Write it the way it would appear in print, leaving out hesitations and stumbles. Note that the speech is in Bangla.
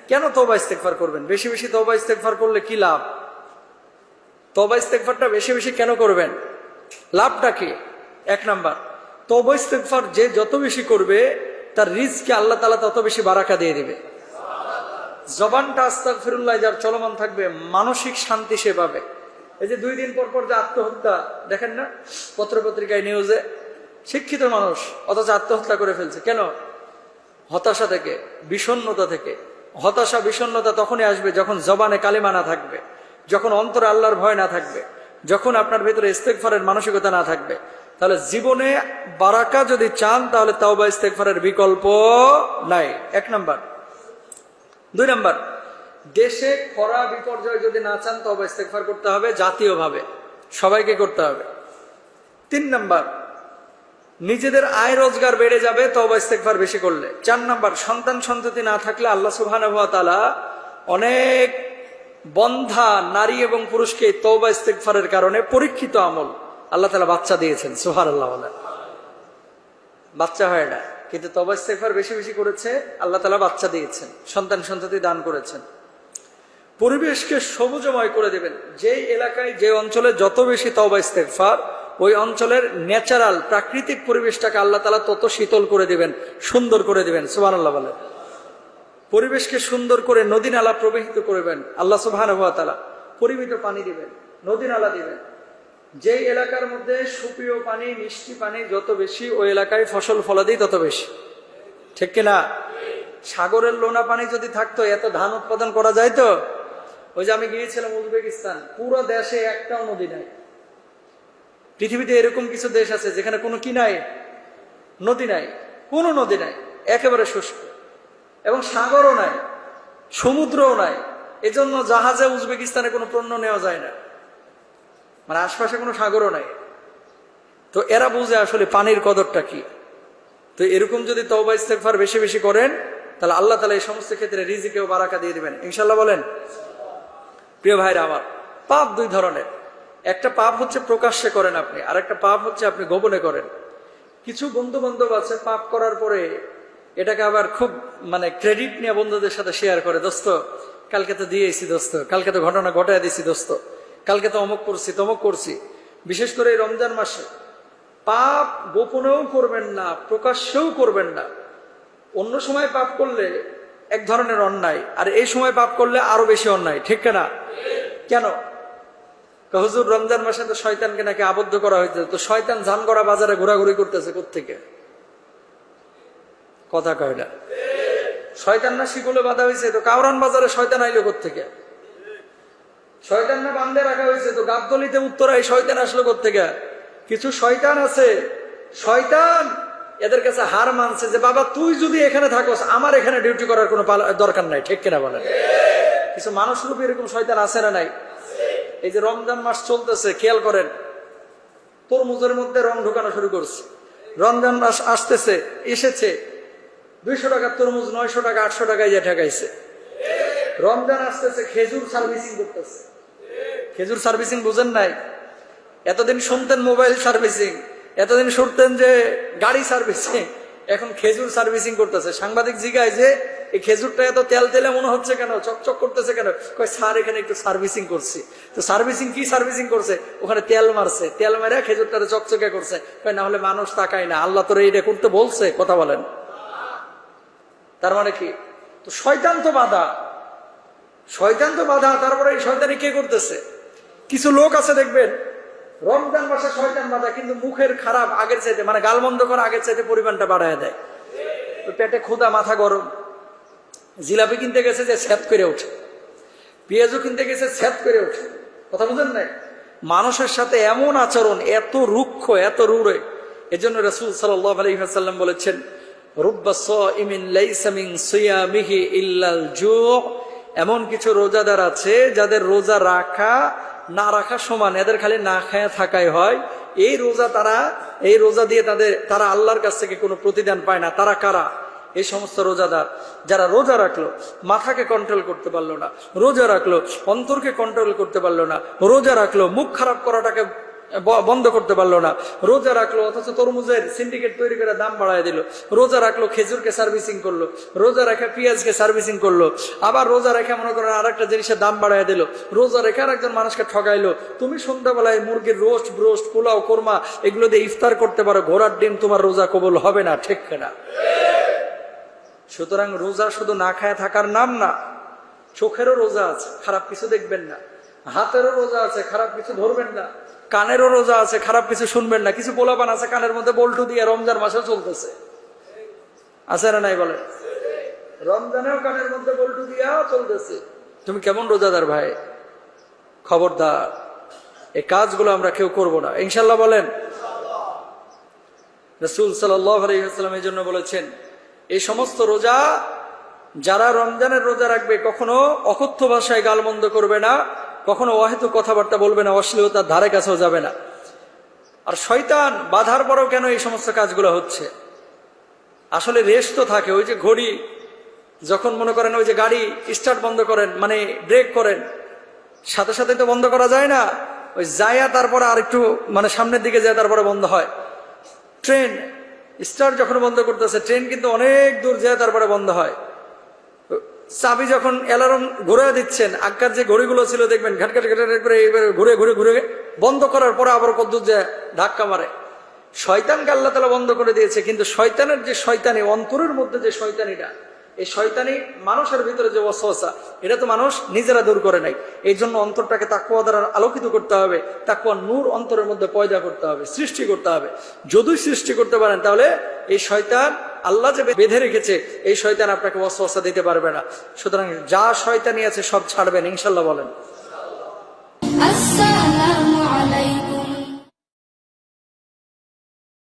কেন তওবা ইস্তেগফার করবেন? বেশি বেশি তওবা ইস্তেগফার করলে কি লাভ? তওবা ইস্তেগফারটা বেশি বেশি কেন করবেন? লাভটা কি? এক নাম্বার, তওবা ইস্তেগফার যে যত বেশি করবে তার রিজকে আল্লাহ তাআলা তত বেশি বারাকা দিয়ে দিবে। জবানটা আস্তাগফিরুল্লাহ যার চলমান থাকবে, মানসিক শান্তি সে পাবে। এই যে 2 দিন পর পর যে আত্মহত্যা দেখেন না পত্রপত্রিকায়, নিউজে, শিক্ষিত মানুষ অথচ আত্মহত্যা করে ফেলছে কেন? হতাশা থেকে, বিষণ্ণতা থেকে। হতাশা বিষণ্ণতা তখনই আসবে যখন জবানে কালিমা না থাকবে, যখন অন্তরে আল্লাহর ভয় না থাকবে, যখন আপনার ভেতরে ইস্তেগফারের মানসিকতা না থাকবে। তাহলে জীবনে বারাকা যদি চান তাহলে তাওবা ইস্তেগফারের বিকল্প নাই, 1 নাম্বার। 2 নাম্বার, দেশে খরা বিপর্যয় যদি না চান তাওবা ইস্তেগফার করতে হবে জাতীয়ভাবে, সবাইকে করতে হবে। 3 নাম্বার, নিজেদের আয় রোজগার বেড়ে যাবে তওবা ইস্তেগফার বেশি করলে। 4 নাম্বার, সন্তান সন্ততি না থাকলে আল্লাহ সুবহানাহু ওয়া তাআলা অনেক বন্ধা নারী এবং পুরুষকে তওবা ইস্তেগফারের কারণে পরীক্ষিত আমল আল্লাহ তাআলা বাচ্চা দিয়েছেন। সুবহানাল্লাহ বলেন। বাচ্চা হয় না, কিন্তু তওবা ইস্তেগফার বেশি বেশি করেছে, আল্লাহ তাআলা বাচ্চা দিয়েছেন, সন্তান সন্ততি দান করেছেন। পরিবেশকে সবুজময় করে দেবেন। যেই এলাকায় যে অঞ্চলে যত বেশি তওবা ইস্তেগফার, ওই অঞ্চলের ন্যাচারাল প্রাকৃতিক পরিবেশটাকে আল্লাহ তাআলা তত শীতল করে দিবেন, সুন্দর করে দিবেন। সুবহানাল্লাহ বলেন। পরিবেশকে সুন্দর করে নদী নালা প্রবাহিত করবেন আল্লাহ সুবহানাহু ওয়া তাআলা। পরিমিত পানি দিবেন, নদী নালা দিবেন। যেই এলাকার মধ্যে সুপেয় পানি, মিষ্টি পানি যত বেশি, ওই এলাকায় ফসল ফলাদি তত বেশি, ঠিক কিনা? সাগরের লোনা পানি যদি থাকতো এত ধান উৎপাদন করা যায় তো? ওই যে আমি গিয়েছিলাম উজবেকিস্তান, পুরো দেশে একটাও নদী নাই। পৃথিবীতে এরকম কিছু দেশ আছে যেখানে কোনো কি নাই, নদী নাই, কোনো নদী নাই, একেবারে শুষ্ক, এবং সাগরও নাই, সমুদ্রও নাই। এজন্য জাহাজে উজবেকিস্তানে কোনো পণ্য নেওয়া যায় না, মানে আশপাশে কোনো সাগরও নাই। তো এরা বুঝে আসলে পানির কদরটা কি। তো এরকম যদি তওবা ইস্তেগফার বেশি বেশি করেন তাহলে আল্লাহ তাআলা এই সমস্ত ক্ষেত্রে রিজিকেও বারাকা দিয়ে দিবেন ইনশাআল্লাহ বলেন। প্রিয় ভাইরা আমার, পাপ 2 ধরনের। একটা পাপ হচ্ছে প্রকাশ্যে করেন আপনি, আর একটা পাপ হচ্ছে আপনি গোপনে করেন। কিছু বন্ধু বান্ধব আছে পাপ করার পরে এটাকে আবার খুব ক্রেডিট নিয়ে বন্ধুদের সাথে শেয়ার করে, দোস্ত কালকে তো দিয়েছি, দোস্ত কালকে তো ঘটনা ঘটায় দিয়েছি, দোস্ত কালকে তো অমুক করছি তমুক করছি। বিশেষ করে এই রমজান মাসে পাপ গোপনেও করবেন না, প্রকাশ্যেও করবেন না। অন্য সময় পাপ করলে এক ধরনের অন্যায়, আর এই সময় পাপ করলে আরো বেশি অন্যায়, ঠিক না? কেন? হুজুর রমজান মাসে তো শয়তানকে নাকি আবদ্ধ করা হয়েছে, তো শয়তান ধানগড়া বাজারে ঘোরাঘুরি করতেছে কোত্থেকে? কথা কয় না। শয়তান না শিকলে বাঁধা হয়েছে, তো কাউরান বাজারে শয়তান আইলো কোত্থেকে? শয়তান না বান্ধে রাখা হয়েছে, তো গাবতলিতে উত্তরায় শয়তান আসলো কোত্থেকে? কিছু শয়তান আছে, শয়তান এদের কাছে হার মানছে যে বাবা তুই যদি এখানে থাকোস আমার এখানে ডিউটি করার কোনো দরকার নাই, ঠিক কিনা বলেন? কিছু মানুষরূপী এরকম শয়তান আছে না নাই? এই যে রমজান মাস চলতেছে, খেয়াল করেন, তরমুজের মধ্যে রং ঢুকানো শুরু করছে। রমজান মাস আসতেছে, এসেছে, 200 টাকার তরমুজ 900 টাকা 800 টাকায় যে ঠেকাইছে। রমজান আসতেছে, খেজুর সার্ভিসিং করতেছে। খেজুর সার্ভিসিং বুঝেন নাই? এতদিন শুনতেন মোবাইল সার্ভিসিং, এতদিন শুনতেন যে গাড়ি সার্ভিসিং, এখন খেজুর সার্ভিসিং করতেছে। সাংবাদিক জিজ্ঞাসা যে এই খেজুরটা এত তেল তেলে মনে হচ্ছে কেন, চকচক করতেছে কেন? কয় স্যার এখানে একটু সার্ভিসিং করছি। তো সার্ভিসিং কি সার্ভিসিং করছে? ওখানে তেল মারছে, তেল মেরে খেজুরটারে চকচকে করছে। কয় না হলে মানুষ তাকায় না, আল্লাহ তোরে এটা করতে বলছে। কথা বলেন। তার মানে কি? তো শয়তান তো বাধা, শয়তান তো বাধা। তারপরে এই শয়তানি কে করতেছে? কিছু লোক আছে দেখবেন রমজান মাসে শয়তান বাধা, কিন্তু মুখের খারাপ আগের চাইতে, গালমন্দ করা আগের চাইতে পরিমাণটা বাড়ায় দেয়। পেটে ক্ষুধা, মাথা গরম। জিলাপি কিনতে গেছে যে ছ্যাপ করে ওঠে, পেঁয়াজও কিনতে গেছে ছ্যাপ করে ওঠে। কথা বুঝেন নাই? মানুষের সাথে এমন আচরণ, এত রুক্ষ, এত রূঢ়। এজন্য রাসূল সাল্লাল্লাহু আলাইহি ওয়াসাল্লাম বলেছেন, রুব্বা সাইমিন লাইসা মিন সিয়ামিহি ইল্লাল জু'। এমন কিছু রোজাদার আছে যাদের রোজা রাখা না রাখা সমান, এদের খালি না খায়া থাকাই হয়। এই রোজা দিয়ে তারা আল্লাহর কাছ থেকে কোনো প্রতিদান পায় না। তারা কারা? এই সমস্ত রোজাদার যারা রোজা রাখলো, মাথাকে কন্ট্রোল করতে পারলো না, রোজা রাখলো অন্তরকে কন্ট্রোল করতে পারলো না, রোজা রাখলো মুখ খারাপ করাটাকে বন্ধ করতে পারলো না, রোজা রাখলো অথচ তরমুজের সিন্ডিকেট তৈরি করে দাম বাড়ায় দিল, রোজা রাখলো খেজুরকে সার্ভিসিং করলো, রোজা রেখে পেঁয়াজকে সার্ভিসিং করলো, আবার রোজা রেখে মনে করেন আর একটা জিনিসের দাম বাড়ায় দিল, রোজা রেখে আর একজন মানুষকে ঠকাইলো। তুমি সন্ধ্যাবেলায় মুরগির রোস্ট ব্রোস্ট পোলাও কোরমা এগুলো দিয়ে ইফতার করতে পারো, ঘোড়ার ডিম তোমার রোজা কবুল হবে না, ঠিক কিনা? সুতরাং রোজা শুধু না খায় থাকার নাম না, চোখেরও রোজা আছে, খারাপ কিছু দেখবেন না, হাতেরও রোজা আছে, খারাপ কিছু ধরবেন না, কানেরও রোজা আছে, খারাপ কিছু শুনবেন না। কিছু পোলাপান আছে কানের মধ্যে বল্টু দিয়ে রমজান মাসেও চলতেছে, আছে না নাই বলে? রমজানেও কানের মধ্যে বল্টু দিয়া চলতেছে। তুমি কেমন রোজাদার ভাই? খবরদার, এই কাজগুলো আমরা কেউ করবো না, ইনশাল্লাহ বলেন। রাসূল সাল্লাল্লাহু আলাইহি ওয়াসাল্লাম এই জন্য বলেছেন, এই সমস্ত রোজা যারা রমজানের রোজা রাখবে কখনো অকথ্য ভাষায় গালমন্দ করবে না, কখনো অহেতুক কথাবার্তা বলবে না, অশ্লীলতার ধারে কাছেও যাবে না। আর শয়তান বাধার পরেও কেন এই সমস্ত কাজগুলো হচ্ছে? আসলে রেশ তো থাকে। ওই যে ঘড়ি যখন মনে করেন ওই যে গাড়ি স্টার্ট বন্ধ করেন, মানে ব্রেক করেন, সাথে সাথে তো বন্ধ করা যায় না, ওই যায়া তারপরে আর একটু মানে সামনের দিকে যায় তারপরে বন্ধ হয়। ট্রেন স্টার্ট যখন বন্ধ করতেছে, ট্রেন কিন্তু অনেক দূর যায় তারপরে বন্ধ হয়। চাবি যখন অ্যালার্ম ঘুরে দিচ্ছেন, আগকার যে ঘড়িগুলো ছিল দেখবেন ঘাটঘাট ঘাট করে ঘুরে ঘুরে ঘুরে বন্ধ করার পরে আবার কদ্দূর যায় ধাক্কা মারে। শয়তানকে আল্লাহ তাআলা বন্ধ করে দিয়েছে, কিন্তু শয়তানের যে শয়তানি, অন্তরের মধ্যে যে শয়তানিটা, এই শয়তানি মানুষের ভিতরে যে ওয়াসওয়াসা, এটা তো মানুষ নিজেরা দূর করে নাই। এই জন্য অন্তরটাকে তাকওয়া দ্বারা আলোকিত করতে হবে, তাকওয়ার নূর অন্তরের মধ্যে পয়দা করতে হবে, সৃষ্টি করতে হবে। যদি সৃষ্টি করতে পারেন তাহলে এই শয়তান আল্লাহ যে বেঁধে রেখেছে, এই শয়তান আপনাকে ওয়াসওয়াসা দিতে পারবে না। সুতরাং যা শয়তানি আছে সব ছাড়বেন, ইনশাল্লাহ বলেন।